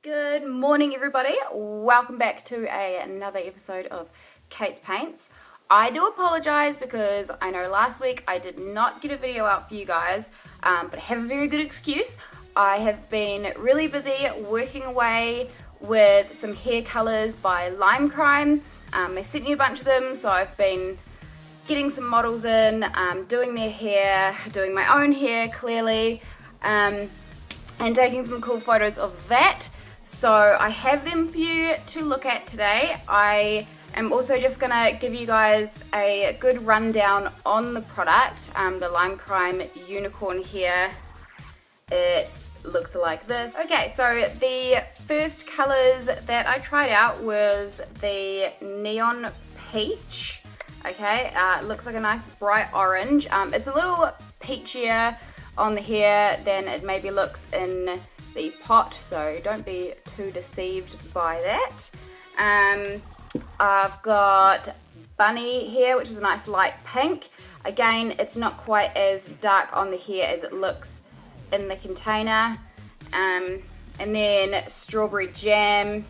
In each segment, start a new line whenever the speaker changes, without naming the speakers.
Good morning, everybody. Welcome back to another episode of Kate's Paints. I do apologize because I know last week I did not get a video out for you guys, but I have a very good excuse. I have been really busy working away with some hair colors by Lime Crime. They sent me a bunch of them, so I've been getting some models in, doing their hair, doing my own hair clearly, and taking some cool photos of that. So I have them for you to look at today. I am also just gonna give you guys a good rundown on the product, the Lime Crime Unicorn hair. It looks like this. Okay, so the first colors that I tried out was the Neon Peach. Okay, it looks like a nice bright orange. It's a little peachier on the hair than it maybe looks in the pot, so don't be too deceived by that. I've got Bunny here, which is a nice light pink. Again, it's not quite as dark on the hair as it looks in the container. And then Strawberry Jam,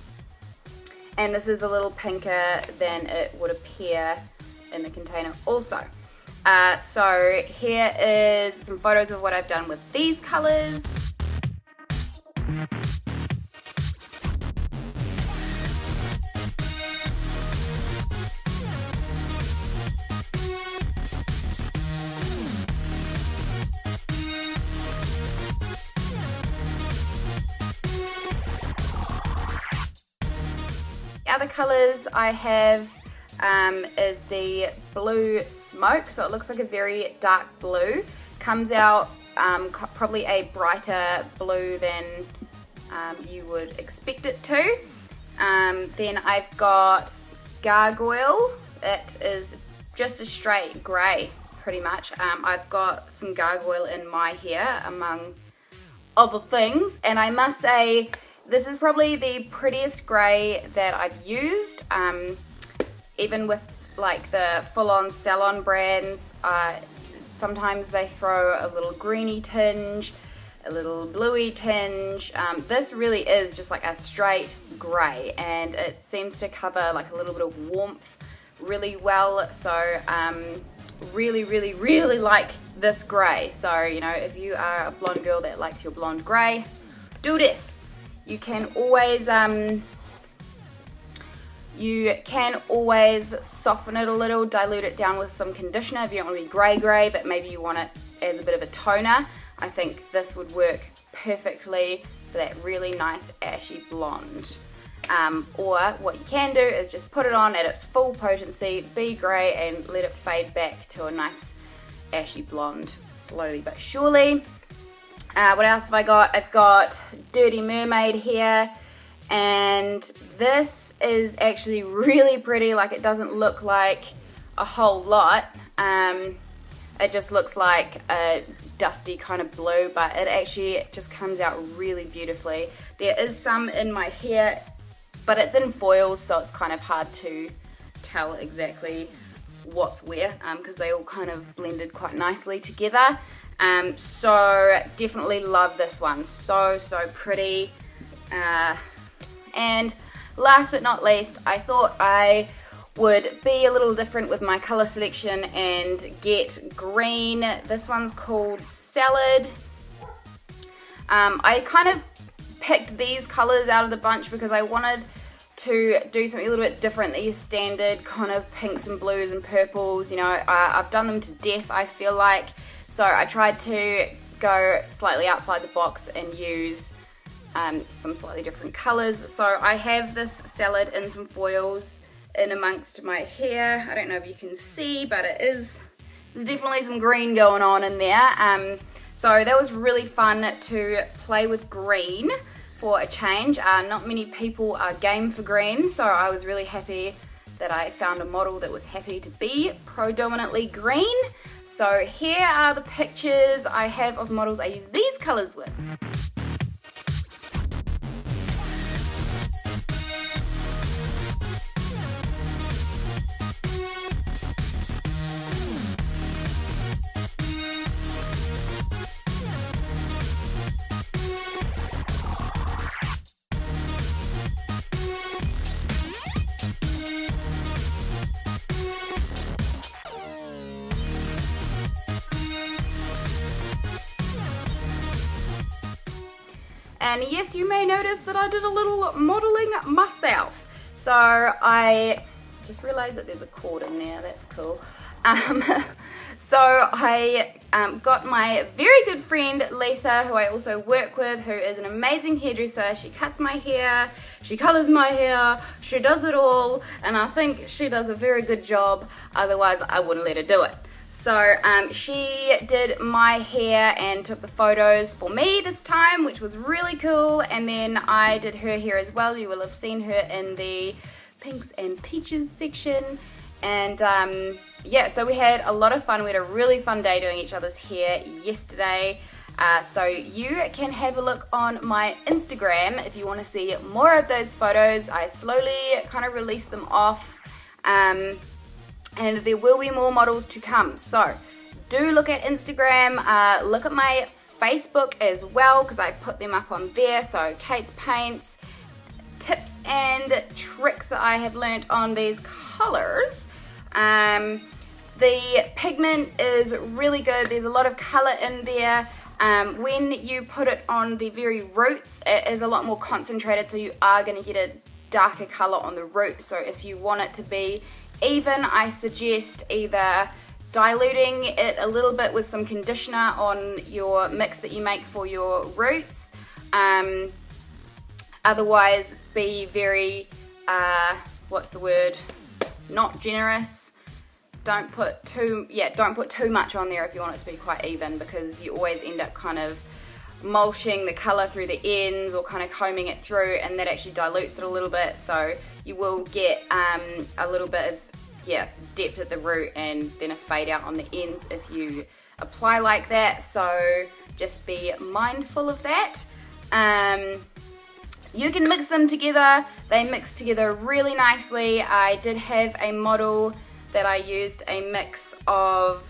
and this is a little pinker than it would appear in the container also. So here is some photos of what I've done with these colors. The other colors I have is the Blue Smoke, so it looks like a very dark blue. Comes out probably a brighter blue than you would expect it to. Then I've got Gargoyle. It is just a straight grey pretty much. I've got some Gargoyle in my hair among other things, and I must say this is probably the prettiest grey that I've used. Even with like the full-on salon brands, sometimes they throw a little greeny tinge, a little bluey tinge. This really is just like a straight grey, and it seems to cover like a little bit of warmth really well. So really like this grey. So, you know, if you are a blonde girl that likes your blonde grey, do this. You can always soften it a little, dilute it down with some conditioner if you don't want to be grey, but maybe you want it as a bit of a toner. I think this would work perfectly for that really nice ashy blonde. Or what you can do is just put it on at its full potency, be grey, and let it fade back to a nice ashy blonde slowly but surely. What else have I got? I've got Dirty Mermaid here, and this is actually really pretty. Like, it doesn't look like a whole lot. It just looks like a dusty kind of blue, but it actually just comes out really beautifully. There is some in my hair, but it's in foils, so it's kind of hard to tell exactly what's where, because they all kind of blended quite nicely together. So definitely love this one. So pretty. And last but not least, I thought I would be a little different with my color selection and get green. This one's called Salad. I kind of picked these colors out of the bunch because I wanted to do something a little bit different than your standard kind of pinks and blues and purples. You know, I've done them to death, I feel like. So I tried to go slightly outside the box and use some slightly different colors. So I have this Salad in some foils in amongst my hair. I don't know if you can see, but there's definitely some green going on in there. So that was really fun to play with green for a change. Not many people are game for green, so I was really happy that I found a model that was happy to be predominantly green. So here are the pictures I have of models I use these colors with. And yes, you may notice that I did a little modeling myself. So I just realized that there's a cord in there, that's cool. So I got my very good friend Lisa, who I also work with, who is an amazing hairdresser. She cuts my hair, she colors my hair, she does it all, and I think she does a very good job, otherwise I wouldn't let her do it. So she did my hair and took the photos for me this time, which was really cool, and then I did her hair as well. You will have seen her in the pinks and peaches section. And yeah, so we had a lot of fun. We had a really fun day doing each other's hair yesterday. So you can have a look on my Instagram if you want to see more of those photos. I slowly kind of released them off, and there will be more models to come. So do look at Instagram, look at my Facebook as well, because I put them up on there. So Kate's Paints, tips and tricks that I have learnt on these colors. The pigment is really good. There's a lot of color in there. When you put it on the very roots, it is a lot more concentrated, so you are going to get a darker color on the root. So if you want it to be even, I suggest either diluting it a little bit with some conditioner on your mix that you make for your roots. Otherwise, be very, what's the word? Not generous. Don't put too much on there if you want it to be quite even, because you always end up kind of mulching the color through the ends or kind of combing it through, and that actually dilutes it a little bit. So you will get a little bit of depth at the root and then a fade out on the ends if you apply like that. So just be mindful of that. You can mix them together. They mix together really nicely. I did have a model that I used a mix of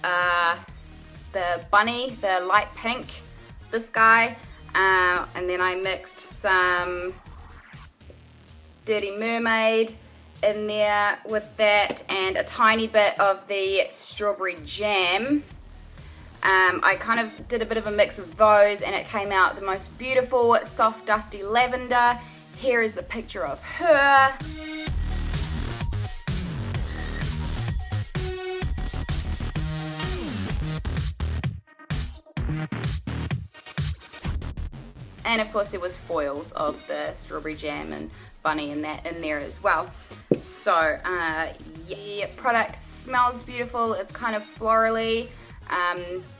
the bunny, the light pink, this guy, and then I mixed some Dirty Mermaid in there with that, and a tiny bit of the strawberry jam. I kind of did a bit of a mix of those, and it came out the most beautiful soft dusty lavender. Here is the picture of her. And of course there was foils of the strawberry jam and bunny and that in there as well. So yeah, product smells beautiful. It's kind of florally.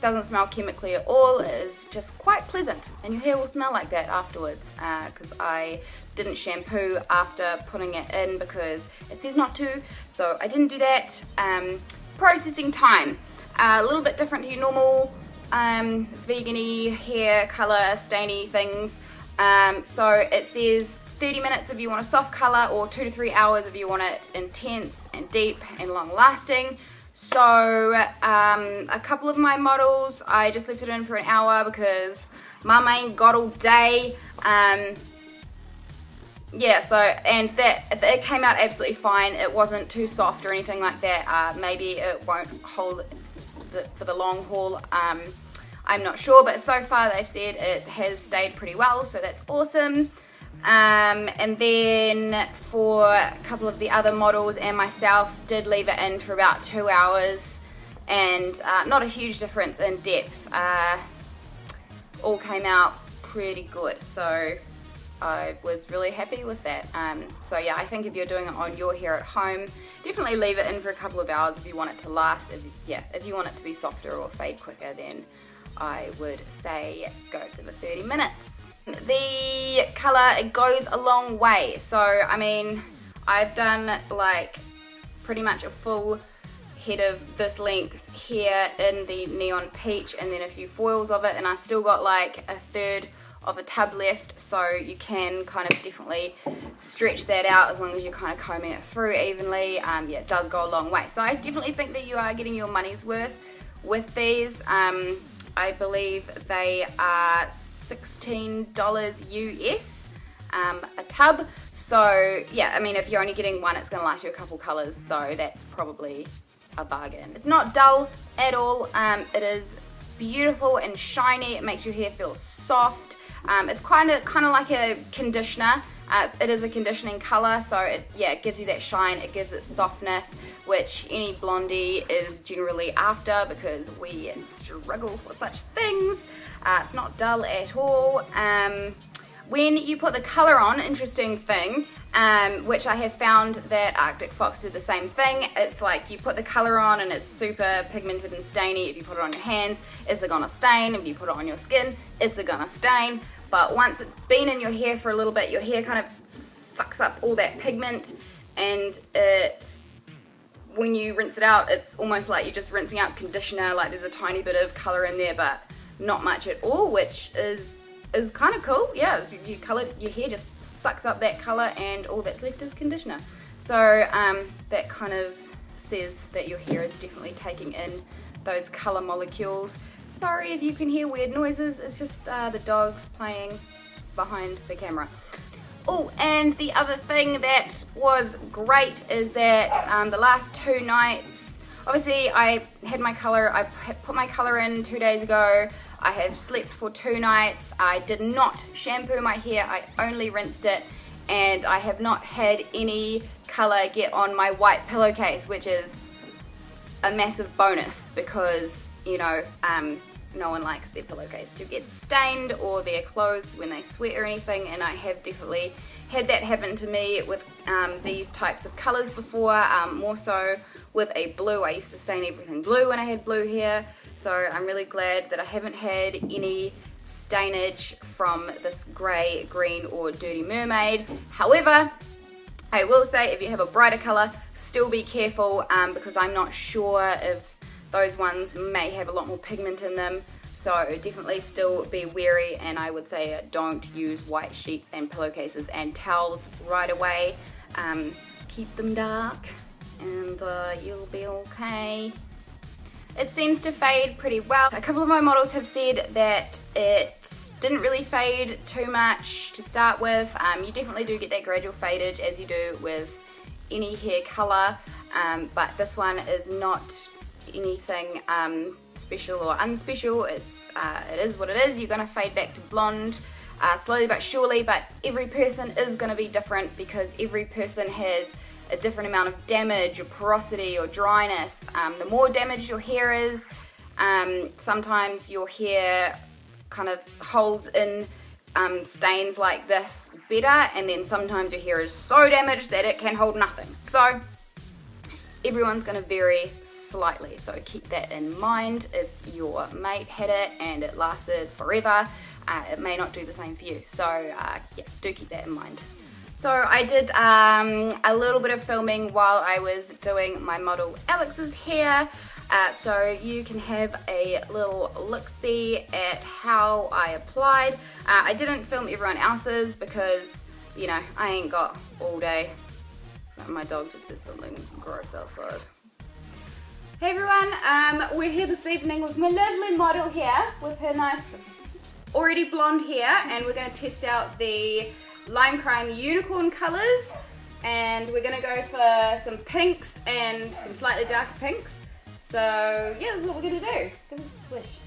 Doesn't smell chemically at all. It is just quite pleasant, and your hair will smell like that afterwards, because I didn't shampoo after putting it in because it says not to, so I didn't do that. Processing time, a little bit different to your normal vegan-y hair color stainy things. So it says 30 minutes if you want a soft color, or 2 to 3 hours if you want it intense and deep and long lasting. So a couple of my models, I just left it in for an hour because mum ain't got all day. Yeah, so, and it came out absolutely fine. It wasn't too soft or anything like that. Maybe it won't hold for the long haul. I'm not sure, but so far they've said it has stayed pretty well, so that's awesome. And then for a couple of the other models and myself, did leave it in for about 2 hours, and not a huge difference in depth. All came out pretty good, so I was really happy with that. So yeah, I think if you're doing it on your hair at home, definitely leave it in for a couple of hours if you want it to last. If you want it to be softer or fade quicker, then I would say go for the 30 minutes. The colour, it goes a long way. So I mean, I've done like pretty much a full head of this length here in the neon peach, and then a few foils of it, and I still got like a third of a tub left, so you can kind of definitely stretch that out as long as you're kind of combing it through evenly. Yeah, it does go a long way. So I definitely think that you are getting your money's worth with these. I believe they are $16 US a tub. So yeah, I mean, if you're only getting one, it's going to last you a couple colours, so that's probably a bargain. It's not dull at all. It is beautiful and shiny. It makes your hair feel soft. It's kind of like a conditioner. It is a conditioning color, so it gives you that shine, it gives it softness, which any blondie is generally after because we struggle for such things. It's not dull at all. When you put the color on, interesting thing, which I have found that Arctic Fox did the same thing. It's like you put the color on and it's super pigmented and stainy. If you put it on your hands, is it gonna stain? If you put it on your skin, is it gonna stain? But once it's been in your hair for a little bit, your hair kind of sucks up all that pigment, and when you rinse it out, it's almost like you're just rinsing out conditioner. Like there's a tiny bit of color in there, but not much at all, which is kind of cool. Yeah, so your hair just sucks up that color, and all that's left is conditioner. So that kind of says that your hair is definitely taking in those color molecules. Sorry if you can hear weird noises, it's just the dogs playing behind the camera. Oh, and the other thing that was great is that the last 2 nights, obviously I put my color in 2 days ago. I have slept for 2 nights. I did not shampoo my hair, I only rinsed it, and I have not had any color get on my white pillowcase, which is a massive bonus because, you know, no one likes their pillowcase to get stained or their clothes when they sweat or anything, and I have definitely had that happen to me with these types of colors before, more so with a blue. I used to stain everything blue when I had blue hair, so I'm really glad that I haven't had any stainage from this grey, green or dirty mermaid. However, I will say if you have a brighter color, still be careful because I'm not sure if those ones may have a lot more pigment in them, so definitely still be wary, and I would say don't use white sheets and pillowcases and towels right away. Keep them dark and you'll be okay. It seems to fade pretty well. A couple of my models have said that it didn't really fade too much to start with. You definitely do get that gradual fadage as you do with any hair color, but this one is not anything special or unspecial. It is what it is. You're going to fade back to blonde slowly but surely, but every person is going to be different because every person has a different amount of damage or porosity or dryness. The more damaged your hair is, sometimes your hair kind of holds in stains like this better, and then sometimes your hair is so damaged that it can hold nothing. So everyone's going to vary slightly, so keep that in mind. If your mate had it and it lasted forever, it may not do the same for you, so yeah, do keep that in mind. So I did a little bit of filming while I was doing my model Alex's hair, so you can have a little look-see at how I applied. I didn't film everyone else's because, you know, I ain't got all day. My dog just did something gross outside. Hey everyone, we're here this evening with my lovely model here with her nice already blonde hair, and we're going to test out the Lime Crime Unicorn colors, and we're going to go for some pinks and some slightly darker pinks. So yeah, this is what we're going to do. Give us a swish.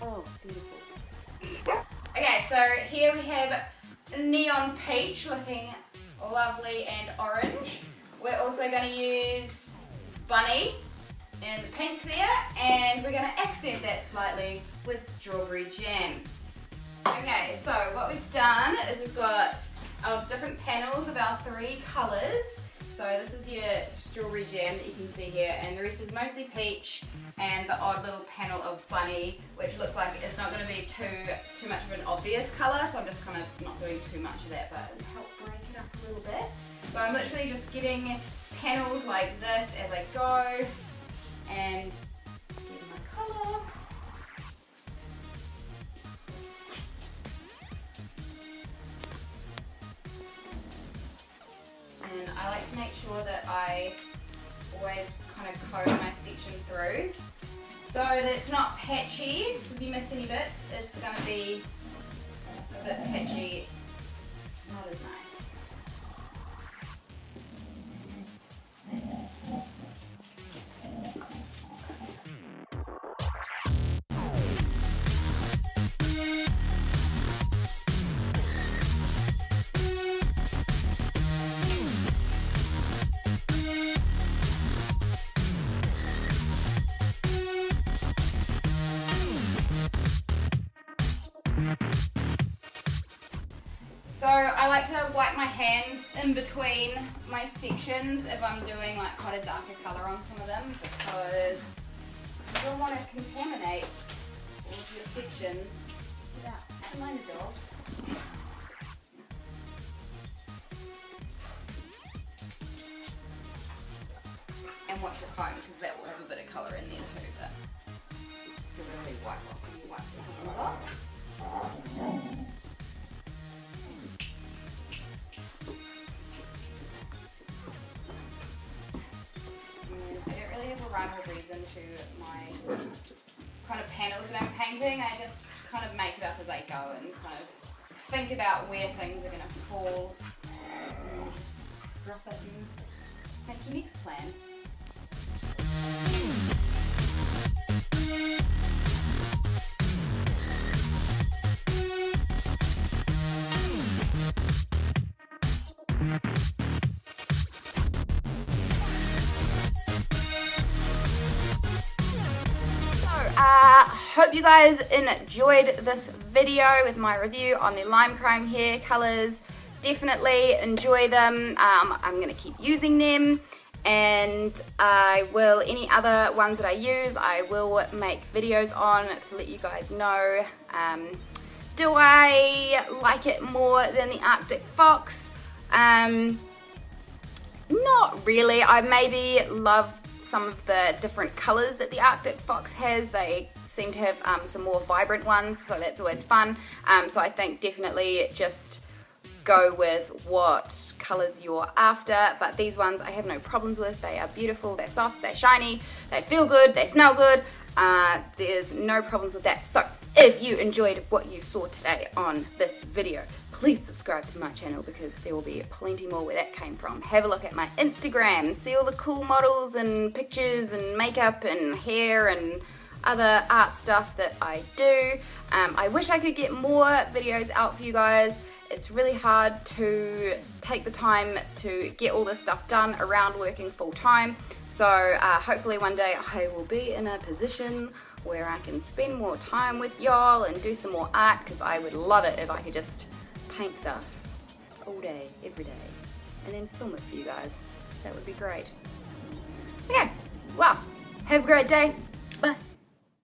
Oh, beautiful. Okay, so here we have Neon Peach looking lovely and orange. We're also going to use Bunny in the pink there, and we're going to accent that slightly with Strawberry Jam. Okay, so what we've done is we've got our different panels of our 3 colours. So this is your Strawberry Jam that you can see here, and the rest is mostly peach, and the odd little panel of Bunny, which looks like it's not going to be too much of an obvious colour, so I'm just kind of not doing too much of that, but it'll help break it up a little bit. So I'm literally just getting panels like this as I go, and getting my colour. And I like to make sure that I always kind of comb my section through so that it's not patchy. So if you miss any bits, it's going to be a bit patchy, not as nice. I like to wipe my hands in between my sections if I'm doing like quite a darker colour on some of them, because you don't want to contaminate all of your sections without mind the dogs. And watch your comb, because that will have a bit of colour in there too, but just give it a wee wipe off when you wipe your hands off. I don't really have a rhyme or reason to my kind of panels that I'm painting. I just kind of make it up as I go and kind of think about where things are going to fall and just drop it and make your next plan. Hope you guys enjoyed this video with my review on the lime crime hair colors. Definitely enjoy them. I'm going to keep using them, and I will, any other ones that I use, I will make videos on to let you guys know. Do I like it more than the Arctic Fox? Not really. I maybe love some of the different colors that the Arctic Fox has. They seem to have some more vibrant ones, so that's always fun. So I think definitely just go with what colors you're after, but these ones I have no problems with. They are beautiful, they're soft, they're shiny, they feel good, they smell good. There's no problems with that. So if you enjoyed what you saw today on this video, please subscribe to my channel, because there will be plenty more where that came from. Have a look at my Instagram, see all the cool models and pictures and makeup and hair and other art stuff that I do. I wish I could get more videos out for you guys. It's really hard to take the time to get all this stuff done around working full time. So hopefully one day I will be in a position where I can spend more time with y'all and do some more art, because I would love it if I could just paint stuff all day, every day, and then film it for you guys. That would be great. Okay, well, have a great day.